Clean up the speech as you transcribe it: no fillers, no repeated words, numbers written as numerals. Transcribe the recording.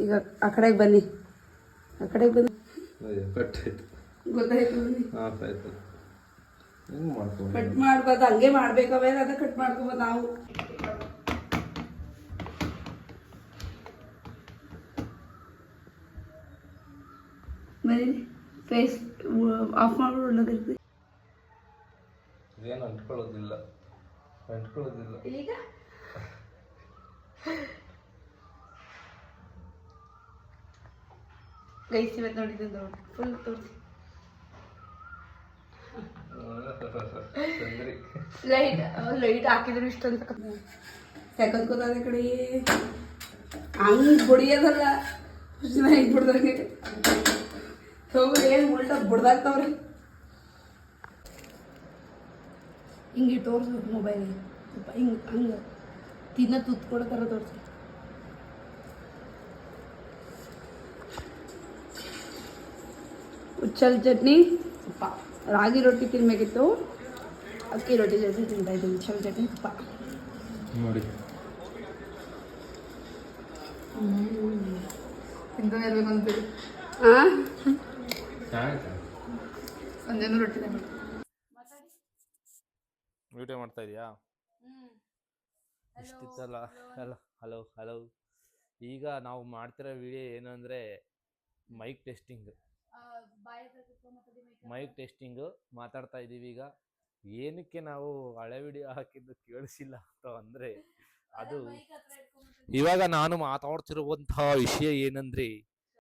ಈಗ ಆ ಕಡೆಗೆ ಬನ್ನಿ, ಆ ಕಡೆಗೆ ಬನ್ನಿ. ಕಟ್ಟಾಯ್ತು, ಗೊತ್ತಾಯ್ತು ಬನ್ನಿ. ಆಯ್ತು. ಹೆಂಗೆ ಮಾಡ್ಕೊಂಡು ಕಟ್ ಮಾಡ್ಬೋದು, ಹಂಗೆ ಮಾಡ್ಬೇಕವೇ, ಅದ ಕಟ್ ಮಾಡ್ಕೋಬೋದು ನಾವು. ಬರೀ ಫೇಸ್ ಆಫ್ ಮಾಡಿ ಒಳ್ಳೇದಿರ್ತದೆ. ಏನು ಅಂಟ್ಕೊಳ್ಳೋದಿಲ್ಲ ಈಗ ಗೈಸ್ ಇವತ್ತು ನೋಡಿದ್ದು ನೋಡಿ ಫುಲ್ ತೋರಿಸಿ. ಲೈಟ್ ಹಾಕಿದ್ರು ಇಷ್ಟಂತ ಯಾಕಂತ ಗೊತ್ತಾದ ಕಡೆ ಹಂಗೆ ಬಡಿಯೋದಲ್ಲ, ಹಿಂಗೆ ಬಿಡ್ದಂಗೆ ಹೋಗಿ ಏನು ಉಲ್ಟ ಬಿಡ್ದಾಗ್ತಾವ್ರಿ. ಹಿಂಗೆ ತೋರಿಸ್ಬೇಕು ಮೊಬೈಲಿಗೆ, ಸ್ವಲ್ಪ ಹಿಂಗೆ ಹಂಗೆ ತಿನ್ನ ತುತ್ಕೊಡೋ ಥರ ತೋರಿಸಿ. ಉಚ್ಚಲ್ ಚಟ್ನಿ, ತುಪ್ಪ. ರಾಗಿ ರೊಟ್ಟಿ ತಿನ್ಬೇಕಿತ್ತು, ಅಕ್ಕಿ ರೊಟ್ಟಿ ಜೊತೆ ತಿಂತಾ ಇದ್ದೀನಿ. ಉಚ್ಚಲ್ ಚಟ್ನಿ ತುಪ್ಪ ನೋಡಿ. ತಿಂತಾನೆ ಇರ್ಬೇಕು ಅಂತೀವಿ. ಸಂಜೆನೂ ರೊಟ್ಟಿನೇ ಮಾಡಿ ವಿಡಿಯೋ ಮಾಡ್ತಾ ಇದೆಯಾ? ಇಷ್ಟಿತ್ತಲ್ಲ. ಹಲೋ. ಈಗ ನಾವು ಮಾಡ್ತಿರೋ ವಿಡಿಯೋ ಏನು ಅಂದರೆ ಮೈಕ್ ಟೆಸ್ಟಿಂಗು ಮಾತಾಡ್ತಾ ಇದ್ದೀವಿ. ಈಗ ಏನಕ್ಕೆ ನಾವು ಹಳೆ ವಿಡಿಯೋ ಹಾಕಿದ್ದು ಕೇಳಿಸಿಲ್ಲ ಅಂತ ಅಂದರೆ, ಅದು ಇವಾಗ ನಾನು ಮಾತಾಡ್ತಿರುವಂತಹ ವಿಷಯ ಏನಂದರೆ